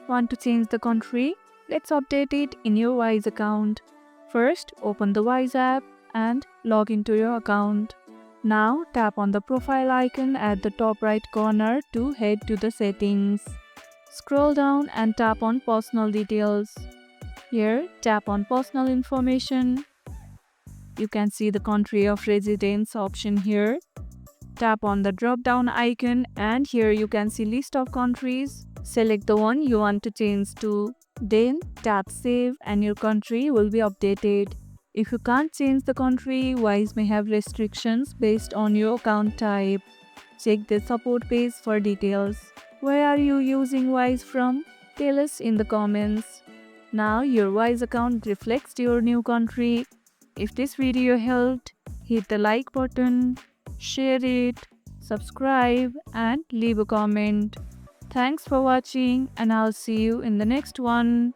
Want to change the country? Let's update it in your Wise account. First, open the Wise app and log into your account. Now, tap on the profile icon at the top right corner to head to the settings. Scroll down and tap on personal details. Here, tap on personal information. You can see the country of residence option here. Tap on the drop down icon and here you can see list of countries. Select the one you want to change to. Then tap save and your country will be updated. If you can't change the country, Wise may have restrictions based on your account type. Check the support page for details. Where are you using Wise from? Tell us in the comments. Now your Wise account reflects your new country. If this video helped, hit the like button, share it, subscribe and leave a comment. Thanks for watching and I'll see you in the next one.